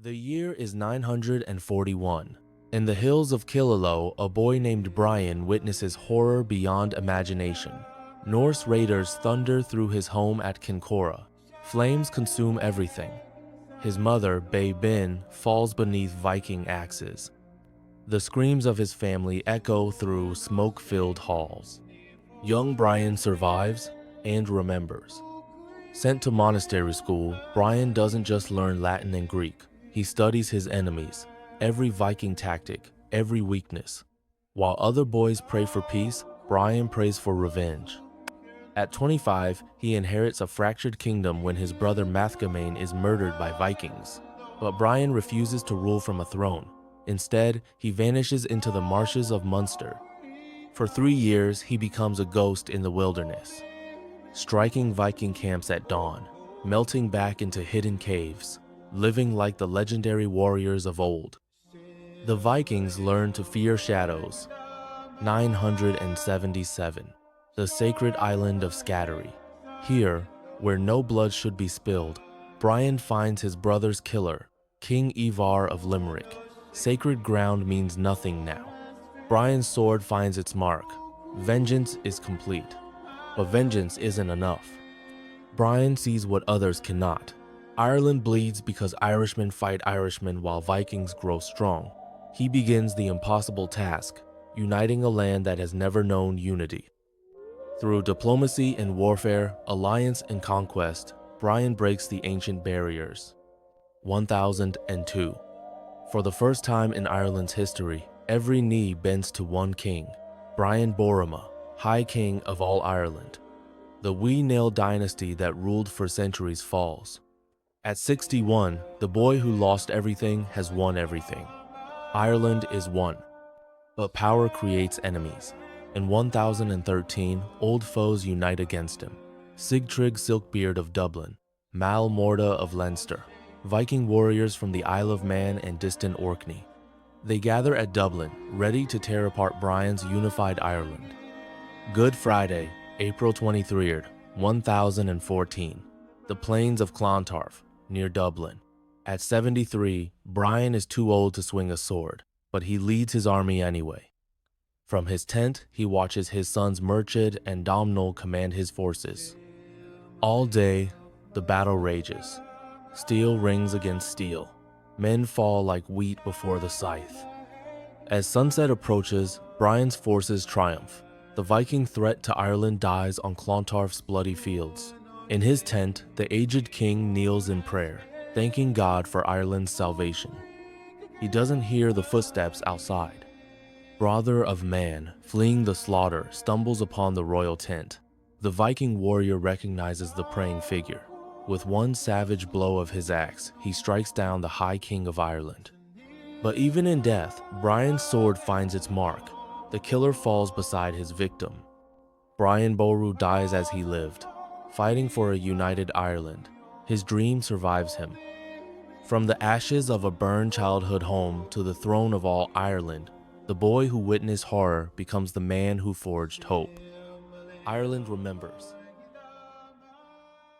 The year is 941. In the hills of Killaloe, a boy named Brian witnesses horror beyond imagination. Norse raiders thunder through his home at Kincora. Flames consume everything. His mother, Bay Bin, falls beneath Viking axes. The screams of his family echo through smoke-filled halls. Young Brian survives and remembers. Sent to monastery school, Brian doesn't just learn Latin and Greek. He studies his enemies, every Viking tactic, every weakness. While other boys pray for peace, Brian prays for revenge. At 25, he inherits a fractured kingdom when his brother Mathgamane is murdered by Vikings. But Brian refuses to rule from a throne. Instead, he vanishes into the marshes of Munster. For 3 years, he becomes a ghost in the wilderness, striking Viking camps at dawn, melting back into hidden caves, living like the legendary warriors of old. The Vikings learned to fear shadows. 977. The sacred island of Scattery. Here, where no blood should be spilled, Brian finds his brother's killer, King Ivar of Limerick. Sacred ground means nothing now. Brian's sword finds its mark. Vengeance is complete. But vengeance isn't enough. Brian sees what others cannot. Ireland bleeds because Irishmen fight Irishmen while Vikings grow strong. He begins the impossible task, uniting a land that has never known unity. Through diplomacy and warfare, alliance and conquest, Brian breaks the ancient barriers. 1002. For the first time in Ireland's history, every knee bends to one king, Brian Boruma, High King of all Ireland. The Wee Nail dynasty that ruled for centuries falls. At 61, the boy who lost everything has won everything. Ireland is one. But power creates enemies. In 1013, old foes unite against him. Sigtryg Silkbeard of Dublin, Mal Morda of Leinster, Viking warriors from the Isle of Man and distant Orkney. They gather at Dublin, ready to tear apart Brian's unified Ireland. Good Friday, April 23rd, 1014. The plains of Clontarf, near Dublin. At 73, Brian is too old to swing a sword, but he leads his army anyway. From his tent, he watches his sons Murchid and Domhnall command his forces. All day, the battle rages. Steel rings against steel. Men fall like wheat before the scythe. As sunset approaches, Brian's forces triumph. The Viking threat to Ireland dies on Clontarf's bloody fields. In his tent, the aged king kneels in prayer, thanking God for Ireland's salvation. He doesn't hear the footsteps outside. Brother of man, fleeing the slaughter, stumbles upon the royal tent. The Viking warrior recognizes the praying figure. With one savage blow of his axe, he strikes down the High King of Ireland. But even in death, Brian's sword finds its mark. The killer falls beside his victim. Brian Boru dies as he lived, fighting for a united Ireland. His dream survives him. From the ashes of a burned childhood home to the throne of all Ireland, the boy who witnessed horror becomes the man who forged hope. Ireland remembers.